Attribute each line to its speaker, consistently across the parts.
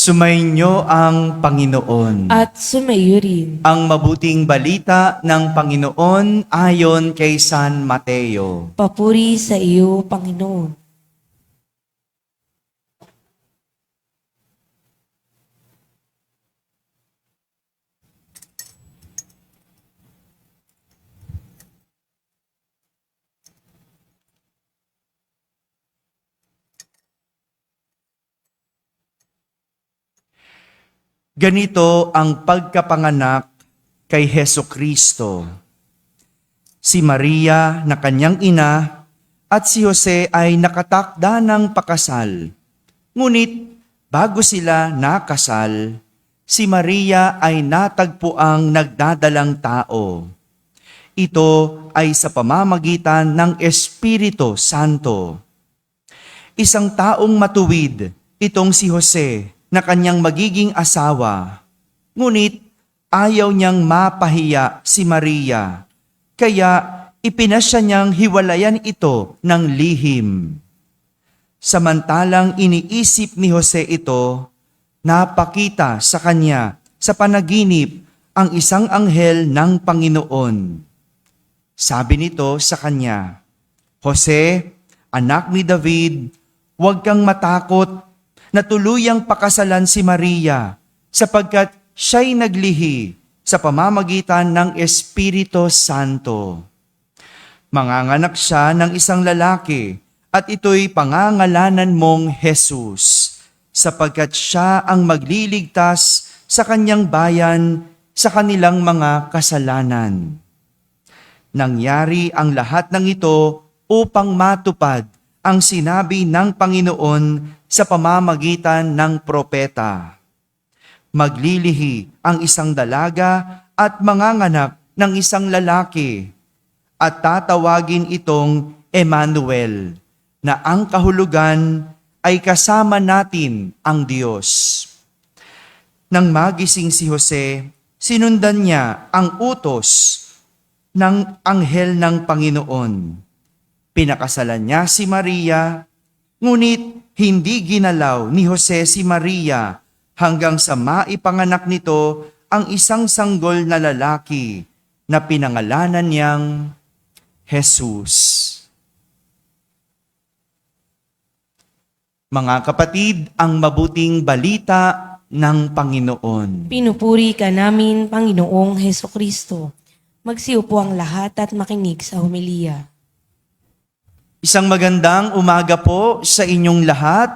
Speaker 1: Sumainyo ang Panginoon.
Speaker 2: At sumayo rin.
Speaker 1: Ang mabuting balita ng Panginoon ayon kay San Mateo.
Speaker 2: Papuri sa iyo, Panginoon.
Speaker 1: Ganito ang pagkapanganak kay Hesukristo. Si Maria na kanyang ina at si Jose ay nakatakda ng pakasal. Ngunit bago sila nakasal, si Maria ay natagpuang nagdadalang tao. Ito ay sa pamamagitan ng Espiritu Santo. Isang taong matuwid itong si Jose na kanyang magiging asawa. Ngunit ayaw niyang mapahiya si Maria, kaya ipinasya niyang hiwalayan ito ng lihim. Samantalang iniisip ni Jose ito, napakita sa kanya sa panaginip ang isang anghel ng Panginoon. Sabi nito sa kanya, "Jose, anak ni David, huwag kang matakot na tuluyang pakasalan si Maria sapagkat siya'y naglihi sa pamamagitan ng Espiritu Santo. Manganganak siya ng isang lalaki at ito'y pangangalanan mong Jesus sapagkat siya ang magliligtas sa kanyang bayan sa kanilang mga kasalanan." Nangyari ang lahat ng ito upang matupad ang sinabi ng Panginoon sa pamamagitan ng propeta. Maglilihi ang isang dalaga at manganganak ng isang lalaki at tatawagin itong Emmanuel, na ang kahulugan ay kasama natin ang Diyos. Nang magising si Jose, sinundan niya ang utos ng anghel ng Panginoon. Pinakasalan niya si Maria, ngunit hindi ginalaw ni Jose si Maria hanggang sa maipanganak nito ang isang sanggol na lalaki na pinangalanan niyang Jesus. Mga kapatid, ang mabuting balita ng Panginoon.
Speaker 2: Pinupuri ka namin, Panginoong Hesukristo. Magsiupo ang lahat at makinig sa homilya.
Speaker 1: Isang magandang umaga po sa inyong lahat.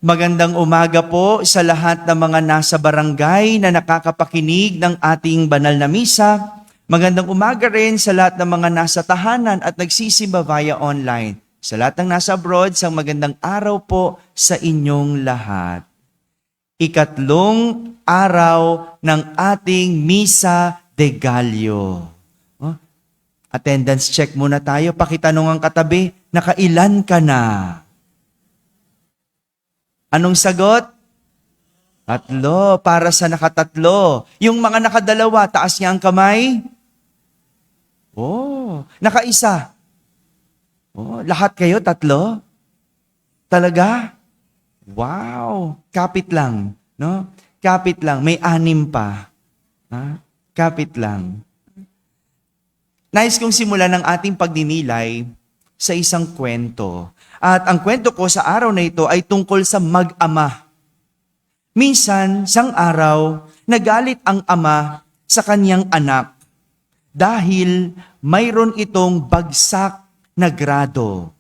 Speaker 1: Magandang umaga po sa lahat ng mga nasa barangay na nakakapakinig ng ating banal na misa. Magandang umaga rin sa lahat ng mga nasa tahanan at nagsisimba via online. Sa lahat ng nasa abroad, isang magandang araw po sa inyong lahat. Ikatlong araw ng ating Misa de Gallo. Attendance check muna tayo. Pakitanong ang katabi, nakailan ka na? Anong sagot? 3. Para sa nakatatlo. Yung mga nakadalawa, taas niya ang kamay. Nakaisa. Lahat kayo, 3? Talaga? Wow! Kapit lang, no? Kapit lang. May 6 pa. Kapit lang. Nais kong simulan ng ating pagdinilay sa isang kwento. At ang kwento ko sa araw na ito ay tungkol sa mag-ama. Minsan, sang araw, nagalit ang ama sa kanyang anak dahil mayroon itong bagsak na grado.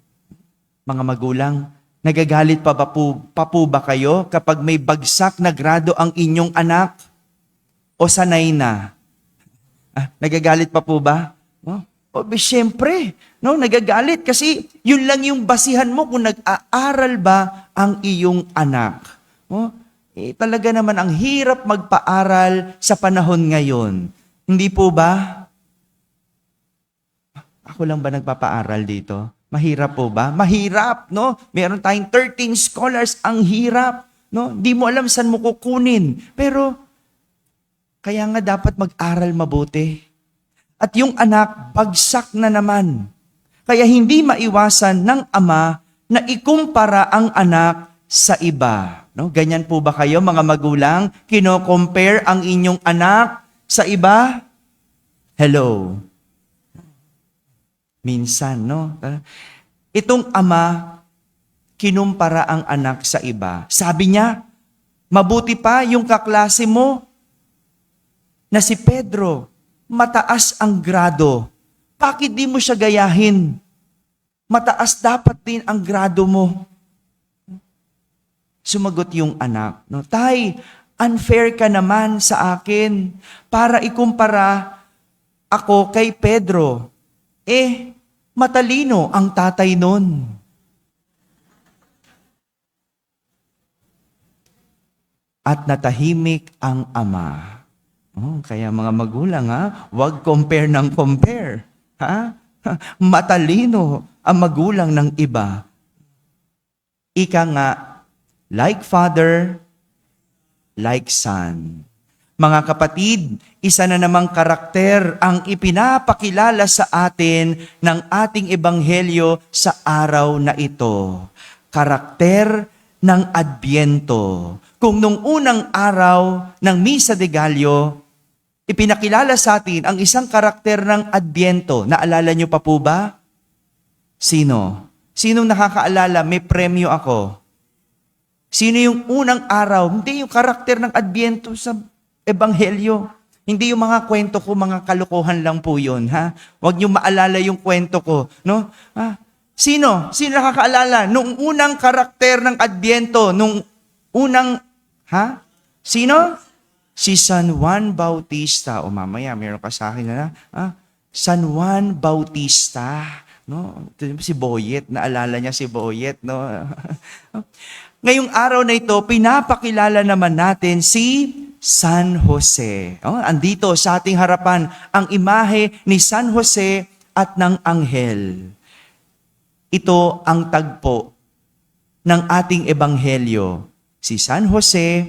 Speaker 1: Mga magulang, nagagalit pa po ba kayo kapag may bagsak na grado ang inyong anak? O sanay na? Nagagalit pa po ba? Siyempre, nagagalit kasi yun lang yung basihan mo kung nag-aaral ba ang iyong anak. Talaga naman ang hirap magpaaral sa panahon ngayon. Hindi po ba? Ako lang ba nagpapaaral dito? Mahirap po ba? Mahirap, no? Meron tayong 13 scholars, ang hirap, no? Di mo alam saan mo kukunin. Pero, kaya nga dapat mag-aral mabuti. At yung anak, bagsak na naman. Kaya hindi maiwasan ng ama na ikumpara ang anak sa iba. No? Ganyan po ba kayo mga magulang? Kino-compare ang inyong anak sa iba? Hello. Minsan, no? Itong ama, kinumpara ang anak sa iba. Sabi niya, mabuti pa yung kaklase mo na si Pedro, mataas ang grado. Bakit di mo siya gayahin? Mataas dapat din ang grado mo. Sumagot yung anak, no, Tay, unfair ka naman sa akin para ikumpara ako kay Pedro. Matalino ang tatay nun. At natahimik ang ama. Kaya mga magulang, huwag compare ng compare. Matalino ang magulang ng iba. Ika nga, like father, like son. Mga kapatid, isa na namang karakter ang ipinapakilala sa atin ng ating ebanghelyo sa araw na ito. Karakter ng Adbyento. Kung nung unang araw ng Misa de Gallo, ipinakilala sa atin ang isang karakter ng Adbyento. Naalala niyo pa po ba? Sino? Sinong nakakaalala? May premyo ako. Sino yung unang araw? Hindi yung karakter ng Adbyento sa Ebanghelyo. Hindi yung mga kwento ko, mga kalokohan lang po yun. Huwag niyo maalala yung kwento ko. No? Sino? Sino nakakaalala? Nung unang karakter ng Adbyento, nung unang, Sino? Si San Juan Bautista. O mamaya, meron ka sa akin na, San Juan Bautista. No? Si Boyet, naalala niya si Boyet. No? Ngayong araw na ito, pinapakilala naman natin si San Jose. Andito sa ating harapan ang imahe ni San Jose at ng anghel. Ito ang tagpo ng ating ebanghelyo. Si San Jose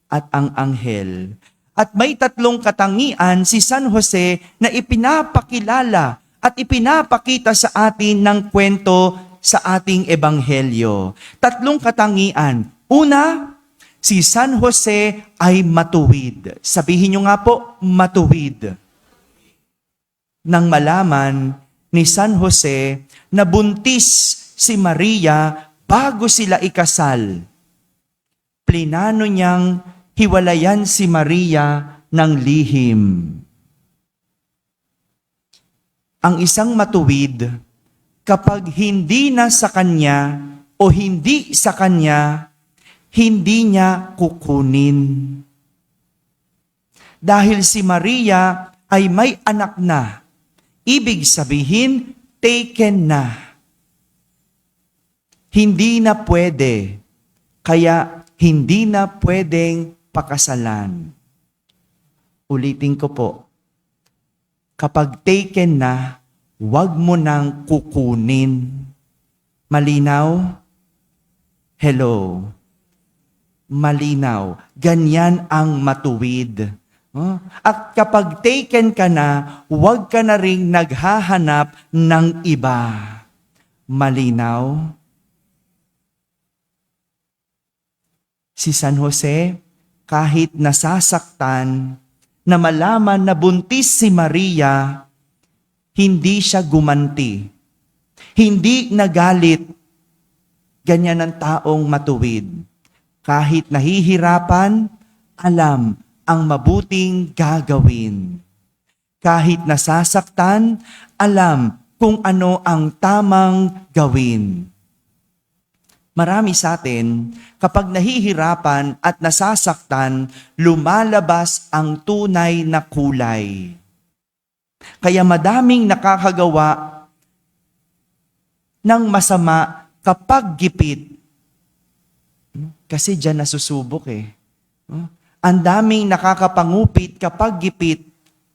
Speaker 1: at ang anghel. At may tatlong katangian si San Jose na ipinapakilala at ipinapakita sa atin ng kwento sa ating ebanghelyo. Tatlong katangian. Una, si San Jose ay matuwid. Sabihin nyo nga po, matuwid. Nang malaman ni San Jose na buntis si Maria bago sila ikasal, plinano niyang hiwalayan si Maria ng lihim. Ang isang matuwid, kapag hindi na sa kanya o hindi sa kanya, hindi niya kukunin. Dahil si Maria ay may anak na, ibig sabihin, taken na. Hindi na pwede, kaya hindi na pwedeng pakasalan. Ulitin ko po, kapag taken na, huwag mo nang kukunin. Malinaw? Hello? Malinaw. Ganyan ang matuwid. At kapag taken ka na, huwag ka na ring naghahanap ng iba. Malinaw? Si San Jose, kahit nasasaktan, na malaman na buntis si Maria, hindi siya gumanti. Hindi nagalit. Ganyan ang taong matuwid. Kahit nahihirapan, alam ang mabuting gagawin. Kahit nasasaktan, alam kung ano ang tamang gawin. Marami sa atin, kapag nahihirapan at nasasaktan, lumalabas ang tunay na kulay. Kaya madaming nakakagawa ng masama kapag gipit. Kasi diyan nasusubok Ang daming nakakapangupit kapag gipit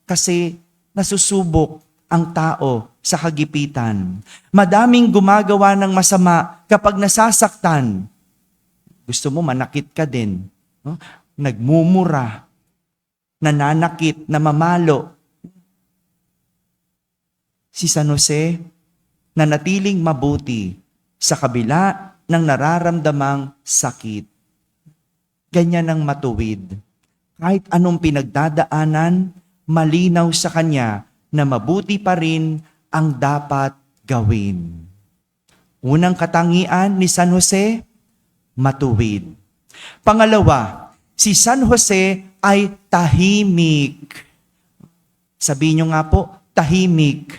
Speaker 1: kasi nasusubok ang tao sa kagipitan. Madaming gumagawa ng masama kapag nasasaktan. Gusto mo manakit ka din. Nagmumura, nananakit, namamalo. Si San Jose, nanatiling mabuti sa kabila ng nararamdamang sakit. Ganyan ang matuwid. Kahit anong pinagdadaanan, malinaw sa kanya na mabuti pa rin ang dapat gawin. Unang katangian ni San Jose, matuwid. Pangalawa, si San Jose ay tahimik. Sabihin nyo nga po, tahimik.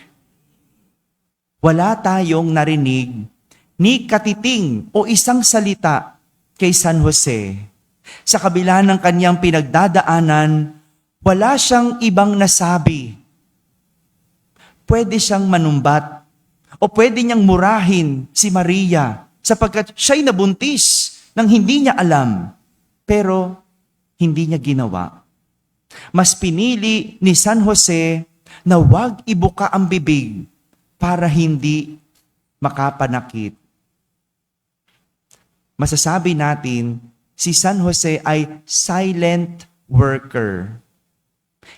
Speaker 1: Wala tayong narinig ni katiting o isang salita kay San Jose. Sa kabila ng kanyang pinagdadaanan, wala siyang ibang nasabi. Pwede siyang manumbat o pwede niyang murahin si Maria sapagkat siya'y nabuntis nang hindi niya alam. Pero hindi niya ginawa. Mas pinili ni San Jose na huwag ibuka ang bibig para hindi makapanakit. Masasabi natin, si San Jose ay silent worker.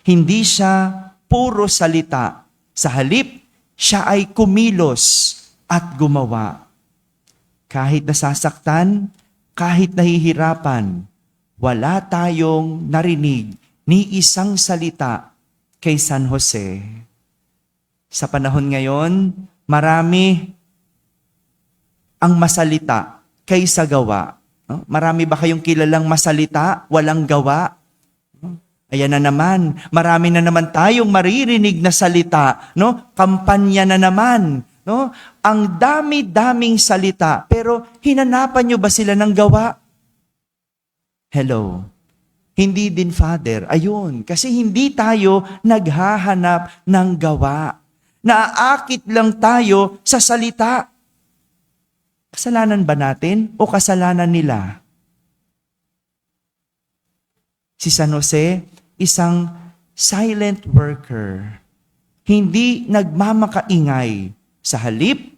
Speaker 1: Hindi siya puro salita. Sa halip, siya ay kumilos at gumawa. Kahit nasasaktan, kahit nahihirapan, wala tayong narinig ni isang salita kay San Jose. Sa panahon ngayon, marami ang masalita kaysa gawa. No? Marami ba kayong kilalang masalita, walang gawa? Ayan na naman, marami na naman tayong maririnig na salita, no? Kampanya na naman, no? Ang dami-daming salita, pero hinanapan nyo ba sila ng gawa? Hello. Hindi din, Father. Ayun, kasi hindi tayo naghahanap ng gawa. Naaakit lang tayo sa salita. Kasalanan ba natin o kasalanan nila? Si San Jose, isang silent worker. Hindi nagmamakaingay. Sa halip,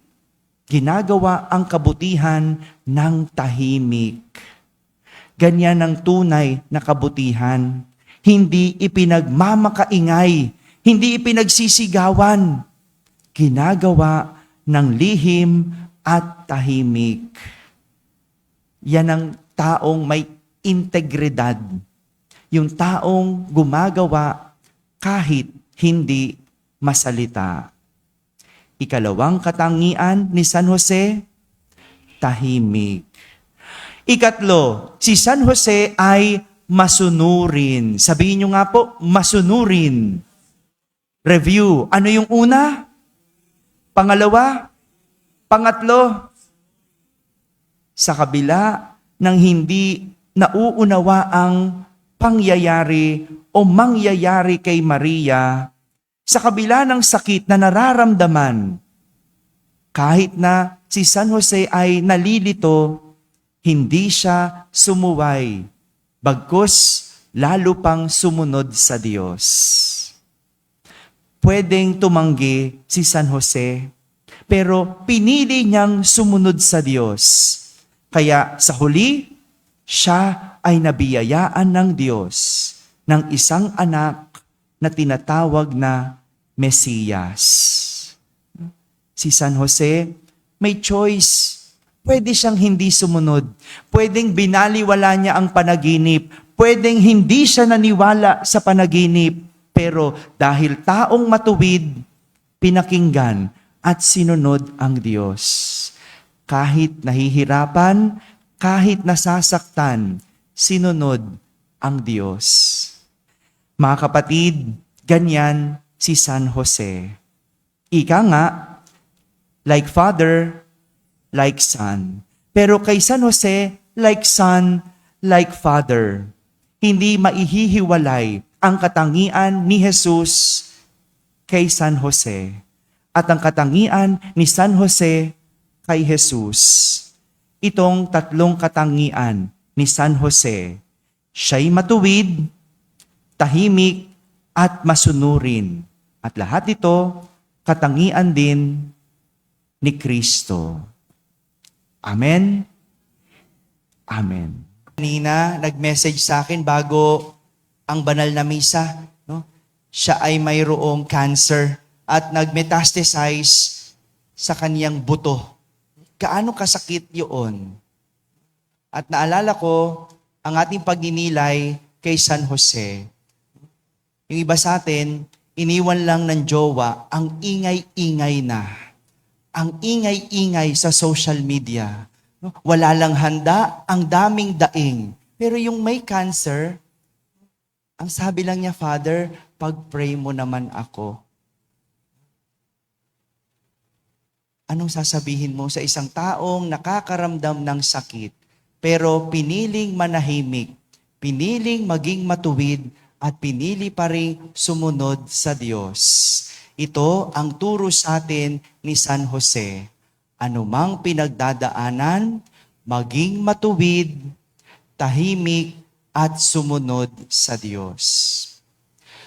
Speaker 1: ginagawa ang kabutihan ng tahimik. Ganyan ang tunay na kabutihan. Hindi ipinagmamakaingay. Hindi ipinagsisigawan. Ginagawa ng lihim at tahimik. Yan ang taong may integridad. Yung taong gumagawa kahit hindi masalita. Ikalawang katangian ni San Jose, tahimik. Ikatlo, si San Jose ay masunurin. Sabihin nyo nga po, masunurin. Review. Ano yung una? Pangalawa? Pangatlo? Sa kabila ng hindi nauunawa ang pangyayari o mangyayari kay Maria, sa kabila ng sakit na nararamdaman, kahit na si San Jose ay nalilito, hindi siya sumuway, bagkus lalo pang sumunod sa Diyos. Pwedeng tumanggi si San Jose, pero pinili niyang sumunod sa Diyos. Kaya sa huli, siya ay nabiyayaan ng Diyos ng isang anak na tinatawag na Mesiyas. Si San Jose, may choice. Pwede siyang hindi sumunod. Pwedeng binaliwala niya ang panaginip. Pwedeng hindi siya naniwala sa panaginip. Pero dahil taong matuwid, pinakinggan at sinunod ang Diyos. Kahit nahihirapan, kahit nasasaktan, sinunod ang Diyos. Mga kapatid, ganyan si San Jose. Ika nga, like father, like son. Pero kay San Jose, like son, like father. Hindi maihihiwalay ang katangian ni Jesus kay San Jose at ang katangian ni San Jose kay Jesus. Itong tatlong katangian ni San Jose, siya'y matuwid, tahimik, at masunurin. At lahat ito, katangian din ni Kristo. Amen? Amen. Kanina, nag-message sa akin bago ang banal na misa, no? Siya ay mayroong cancer at nag-metastasize sa kaniyang buto. gaano kasakit yun. At naalala ko, ang ating pagninilay kay San Jose. Yung iba sa atin, iniwan lang ng jowa, ang ingay-ingay na. Ang ingay-ingay sa social media. No? Wala lang handa, ang daming daing. Pero yung may cancer, ang sabi lang niya, Father, pag-pray mo naman ako. Anong sasabihin mo sa isang taong nakakaramdam ng sakit, pero piniling manahimik, piniling maging matuwid, at pinili pa rin sumunod sa Diyos? Ito ang turo sa atin ni San Jose. Anumang pinagdadaanan, maging matuwid, tahimik, at sumunod sa Diyos.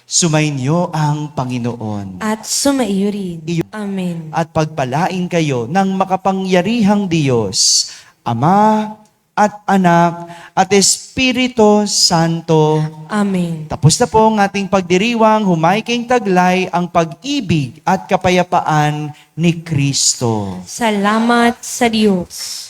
Speaker 1: Sumainyo ang Panginoon.
Speaker 2: At sumaiyo rin. Amen.
Speaker 1: At pagpalain kayo ng makapangyarihang Diyos, Ama at Anak at Espiritu Santo.
Speaker 2: Amen.
Speaker 1: Tapos na po ang ating pagdiriwang, humaiking taglay ang pag-ibig at kapayapaan ni Kristo.
Speaker 2: Salamat sa Diyos.